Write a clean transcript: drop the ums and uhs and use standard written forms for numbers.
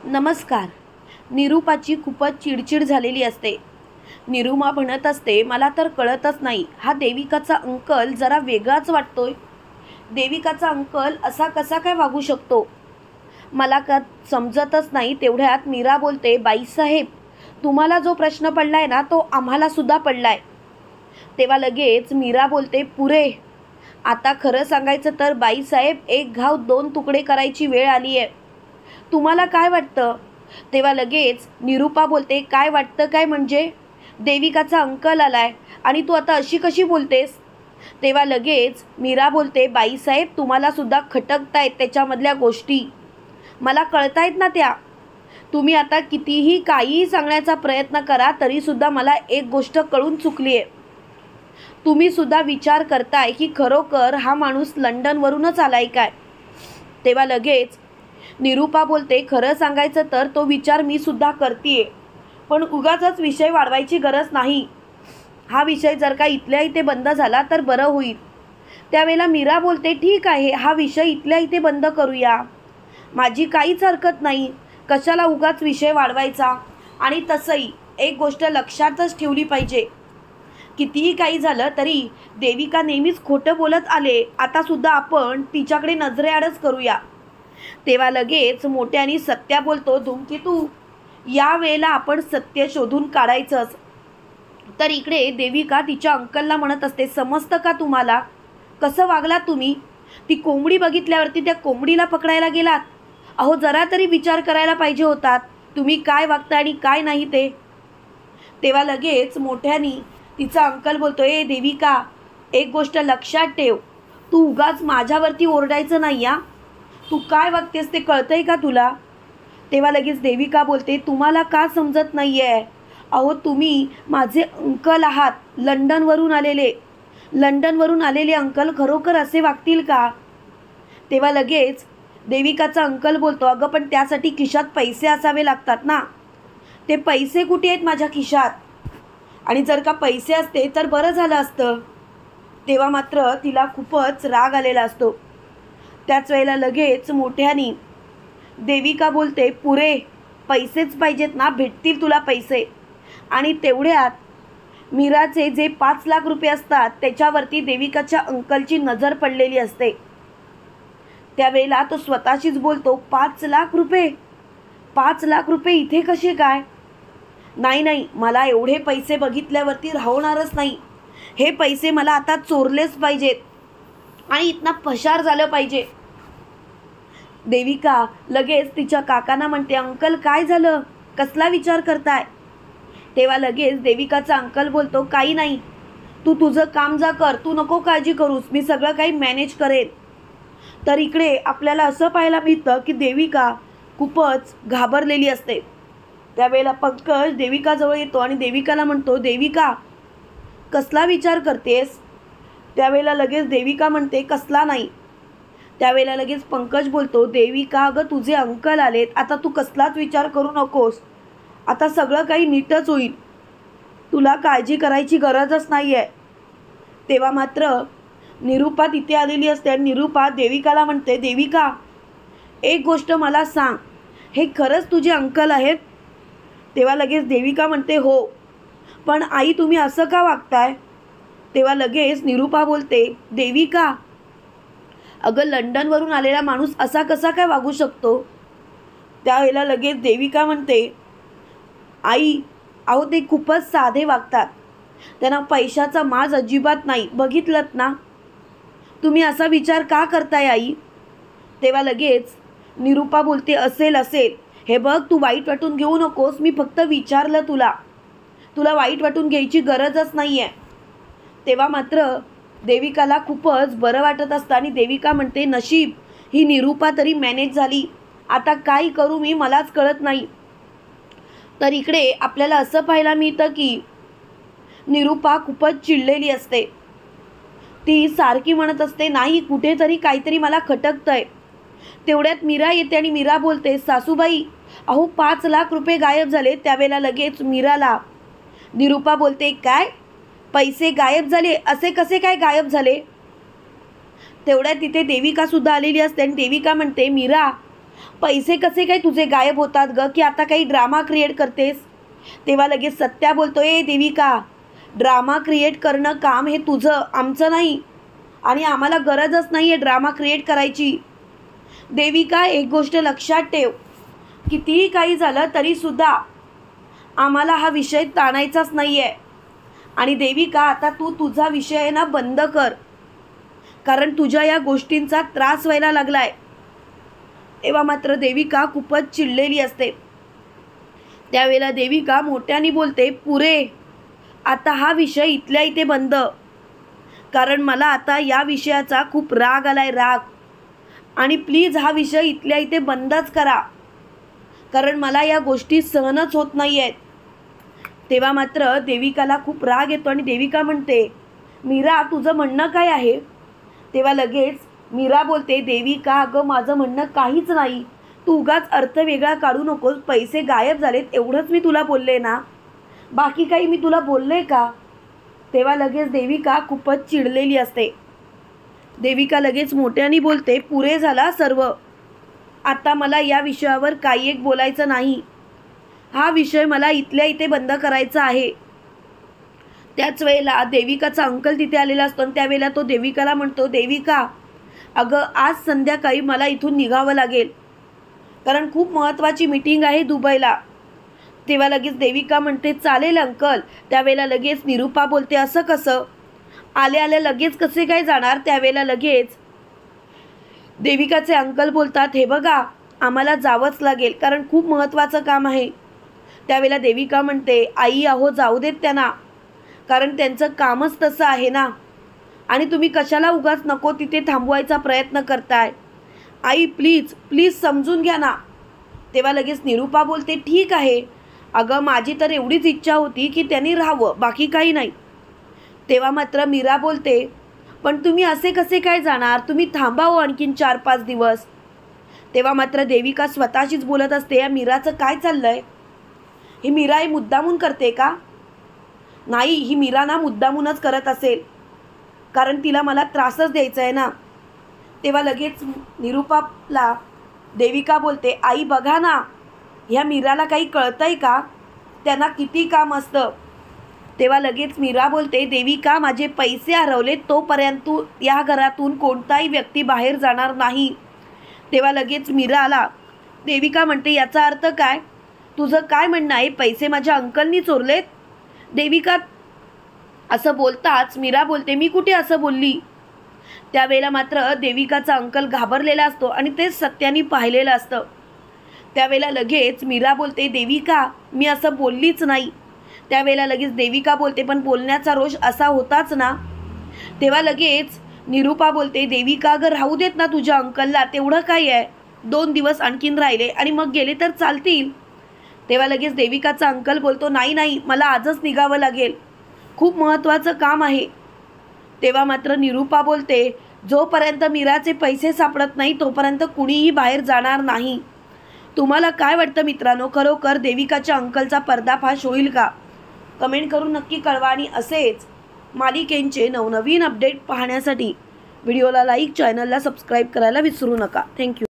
नमस्कार. निरूपाची खूपच चिडचिड झालेली असते. निरुमा म्हणत असते, मला तर कळतच नाही, हा देविकाचा अंकल जरा वेगळाच वाटतोय. देविकाचा अंकल असा कसा काय वागू शकतो, मला का समजतच नाही. तेवढ्यात मीरा बोलते, बाईसाहेब, तुम्हाला जो प्रश्न पडलाय ना तो आम्हाला सुद्धा पडलाय. तेव्हा लगेच मीरा बोलते, पुरे. आता खरं सांगायचं तर बाईसाहेब, एक घाव दोन तुकडे करायची वेळ आली आहे. तुम्हाला काय वाटतं? तेव्हा लगेच निरूपा बोलते, काय वाटतं काय म्हणजे? देविकाचा अंकल आलाय आणि तू आता अशी कशी बोलतेस? तेव्हा लगेच मीरा बोलते, बाईसाहेब, तुम्हाला सुद्धा खटकतायत त्याच्यामधल्या गोष्टी, मला कळतायत ना त्या. तुम्ही आता कितीही काहीही सांगण्याचा प्रयत्न करा तरीसुद्धा मला एक गोष्ट कळून चुकली आहे. तुम्ही सुद्धा विचार करताय की खरोखर हा माणूस लंडनवरूनच आलाय काय? तेव्हा लगेच निरूपा बोलते, खरं सांगायचं तर तो विचार मी सुद्धा करतीये, पण उगाचच विषय वाढवायची गरज नाही. हा विषय जर का इथल्या इथे बंद झाला तर बरं होईल. त्यावेळेला मीरा बोलते, ठीक आहे, हा विषय इथल्या इथे बंद करूया, माझी काहीच हरकत नाही. कशाला उगाच विषय वाढवायचा? आणि तसंही एक गोष्ट लक्षातच ठेवली पाहिजे, कितीही काही झालं तरी देविका नेहमीच खोटं बोलत आले, आता सुद्धा आपण तिच्याकडे नजरेआडच करूया. तेव्हा लगेच मोठ्याने सत्या बोलतो, धूमकेतू, या वेळेला आपण सत्य शोधून काढायचंच. तर इकडे देविका तिच्या अंकलला म्हणत असते, समजतं का तुम्हाला कसं वागलात तुम्ही? ती कोंबडी बघितल्यावरती त्या कोंबडीला पकडायला गेलात. अहो, जरा तरी विचार करायला पाहिजे होतात तुम्ही काय वागता आणि काय नाही ते. तेव्हा लगेच मोठ्यानी तिचा अंकल बोलतो, ए देविका, एक गोष्ट लक्षात ठेव, तू उगाच माझ्यावरती ओरडायचं नाही या. तू काय वागतेस ते कळतंय का तुला? तेव्हा लगेच देविका बोलते, तुम्हाला का समजत नाही आहे? अहो, तुम्ही माझे अंकल आहात, लंडनवरून आलेले अंकल खरोखर असे वागतील का? तेव्हा लगेच देविकाचा अंकल बोलतो, अगं पण त्यासाठी खिशात पैसे असावे लागतात ना. ते पैसे कुठे आहेत माझ्या खिशात? आणि जर का पैसे असते तर बरं झालं असतं. तेव्हा मात्र तिला खूपच राग आलेला असतो. त्याच वेळेला लगेच मोठ्यानी देविका बोलते, पुरे, पैसेच पाहिजेत ना, भेटतील तुला पैसे. आणि तेवढ्यात मीराचे जे 5 लाख रुपये असतात त्याच्यावरती देविकाच्या अंकलची नजर पडलेली असते. त्यावेळेला तो स्वतःशीच बोलतो, 5 लाख रुपये? 5 लाख रुपये इथे कसे काय? नाही, मला एवढे पैसे बघितल्यावरती राहणारच नाही. हे पैसे मला आता चोरलेच पाहिजेत आणि इथनं पसार झालं पाहिजे. देविका लगेच तिच्या काकांना म्हणते, अंकल काय झालं, कसला विचार करताय? तेव्हा लगेच देविकाचा अंकल बोलतो, काही नाही, तू तुझं काम जा कर, तू नको काळजी करूस, मी सगळं काही मॅनेज करेन. तर इकडे आपल्याला असं पाहायला मिळतं की देविका खूपच घाबरलेली असते. त्यावेळेला पंकज देविकाजवळ येतो आणि देविकाला म्हणतो, देविका, कसला विचार करतेस? त्यावेळेला लगेच देविका म्हणते, कसला नाही. त्यावेळेला लगेच पंकज बोलतो, देविका, अगं तुझे अंकल आलेत, आता तू कसलाच विचार करू नकोस, आता सगळं काही नीटच होईल, तुला काळजी करायची गरजच नाही आहे. तेव्हा मात्र निरूपा तिथे आलेली असते आणि निरूपा देविकाला म्हणते, देविका, एक गोष्ट मला सांग, हे खरंच तुझे अंकल आहेत? तेव्हा लगेच देविका म्हणते, हो, पण आई तुम्ही असं का वागताय? तेव्हा लगेच निरूपा बोलते, देविका, अगं लंडनवरून आलेला माणूस असा कसा काय वागू शकतो? त्यावेळेला लगेच देविका म्हणते, आई, अहो ते खूपच साधे वागतात, त्यांना पैशाचा माज अजिबात नाही, बघितलंत ना. तुम्ही असा विचार का करताय आई? तेव्हा लगेच निरूपा बोलते, असेल, हे बघ, तू वाईट वाटून घेऊ नकोस, मी फक्त विचारलं तुला वाईट वाटून घ्यायची गरजच नाही आहे. तेव्हा मात्र देविकाला खूपच बरं वाटत असतं आणि देविका म्हणते, नशीब ही निरूपा तरी मॅनेज झाली, आता काय करू मी, मलाच कळत नाही. तर इकडे आपल्याला असं पाहायला मिळतं की निरूपा खूपच चिडलेली असते. ती सारखी म्हणत असते, नाही, कुठेतरी काहीतरी मला खटकतंय. तेवढ्यात मीरा येते आणि मीरा बोलते, सासूबाई, अहो 5 लाख रुपये गायब झाले. त्यावेळेला लगेच मीराला निरूपा बोलते, काय पैसे गायब झाले? असे कसे काय गायब झाले? तेवढ्यात तिथे देविका सुद्धा आलेली असते आणि देविका म्हणते, मीरा, पैसे कसे काय तुझे गायब होतात ग, की आता काही ड्रामा क्रिएट करतेस? तेव्हा लगेच सत्या बोलतोय, देविका ड्रामा क्रिएट करणं काम हे तुझं, आमचं नाही, आणि आम्हाला गरजच नाही आहे ड्रामा क्रिएट करायची. देविका एक गोष्ट लक्षात ठेव, कितीही काही झालं तरीसुद्धा आम्हाला हा विषय ताणायचाच नाही आहे. आणि देविका आता तू तुझा विषय आहे ना बंद कर, कारण तुझ्या या गोष्टींचा त्रास व्हायला लागला आहे. तेव्हा मात्र देविका खूपच चिडलेली असते. त्यावेळेला देविका मोठ्याने बोलते, पुरे, आता हा विषय इथल्या इथे बंद, कारण मला आता या विषयाचा खूप राग आलाय, राग. आणि प्लीज हा विषय इथल्या इथे बंदच करा, कारण मला या गोष्टी सहनच होत नाही आहेत. तेव्हा मात्र देविकाला खूप राग येतो आणि देविका म्हणते, मीरा तुझं म्हणणं काय आहे? तेव्हा लगेच मीरा बोलते, देविका अगं माझं म्हणणं काहीच नाही, तू उगाच अर्थ वेगळा काढू नकोस, पैसे गायब झालेत एवढंच मी तुला बोलले ना, बाकी काही मी तुला बोलले का? तेव्हा लगेच देविका खूपच चिडलेली असते. देविका लगेच मोठ्याने बोलते, पुरे झाला सर्व, आता मला या विषयावर काही एक बोलायचं नाही, हा विषय मला इथल्या इथे बंद करायचा आहे. त्याच वेळेला देविकाचा अंकल तिथे आलेला असतो आणि त्यावेळेला तो देविकाला म्हणतो, देविका अगं आज संध्याकाळी मला इथून निघावं लागेल, कारण खूप महत्त्वाची मीटिंग आहे दुबईला. तेव्हा लगेच देविका म्हणते, चालेल अंकल. त्यावेळेला लगेच निरूपा बोलते, असं कसं, आल्या आल्या लगेच कसे काय जाणार? त्यावेळेला लगेच देविकाचे अंकल बोलतात, हे बघा आम्हाला जावंच लागेल, कारण खूप महत्त्वाचं काम आहे. त्यावेळेला देविका म्हणते, आई अहो जाऊ देत त्यांना, कारण त्यांचं कामच तसं आहे ना, आणि तुम्ही कशाला उगाच नको तिथे थांबवायचा प्रयत्न करताय. आई प्लीज प्लीज समजून घ्या ना. तेव्हा लगेच निरूपा बोलते, ठीक आहे अगं माझी तर एवढीच इच्छा होती की त्यांनी राहावं, बाकी काही नाही. तेव्हा मात्र मीरा बोलते, पण तुम्ही असे कसे काय जाणार, तुम्ही थांबावं आणखीन 4-5 दिवस. तेव्हा मात्र देविका स्वतःशीच बोलत असते, या मीराचं काय चाललंय? ही मीरा ही मुद्दामून करते का? नाही, ही मीरा ना मुद्दामूनच करत असेल, कारण तिला मला त्रासच द्यायचा आहे ना. तेव्हा लगेच निरूपाला देविका बोलते, आई बघा ना, ह्या मीराला काही कळतंय का, त्यांना किती काम असतं. तेव्हा लगेच मीरा बोलते, देविका माझे पैसे हरवले तोपर्यंत या घरातून कोणताही व्यक्ती बाहेर जाणार नाही. तेव्हा लगेच मीराला देविका म्हणते, याचा अर्थ काय, तुझं काय म्हणणं आहे, पैसे माझ्या अंकलनी चोरलेत? देविका असं बोलताच मीरा बोलते, मी कुठे असं बोलली? त्यावेळेला मात्र देविकाचा अंकल घाबरलेला असतो आणि ते सत्याने पाहिलेलं असतं. त्यावेळेला लगेच मीरा बोलते, देविका मी असं बोललीच नाही. त्यावेळेला लगेच देविका बोलते, पण बोलण्याचा रोष असा होताच ना. तेव्हा लगेच निरूपा बोलते, देविका अगं राहू देत ना तुझ्या अंकलला, तेवढं काय आहे, 2 दिवस आणखीन राहिले आणि मग गेले तर चालतील. तेव्हा लगेच देविकाचा अंकल बोलतो, नाही नाही मला आजच निघावं लागेल, खूप महत्त्वाचं काम आहे. तेव्हा मात्र निरूपा बोलते, जोपर्यंत मीराचे पैसे सापडत नाही तोपर्यंत कुणीही बाहेर जाणार नाही. तुम्हाला काय वाटतं मित्रांनो, खरोखर देविकाच्या अंकलचा पर्दाफाश होईल का? कमेंट करून नक्की कळवा. आणि असेच मालिकेंचे नवनवीन अपडेट पाहण्यासाठी व्हिडिओला लाईक, चॅनलला सबस्क्राईब करायला विसरू नका. थँक्यू.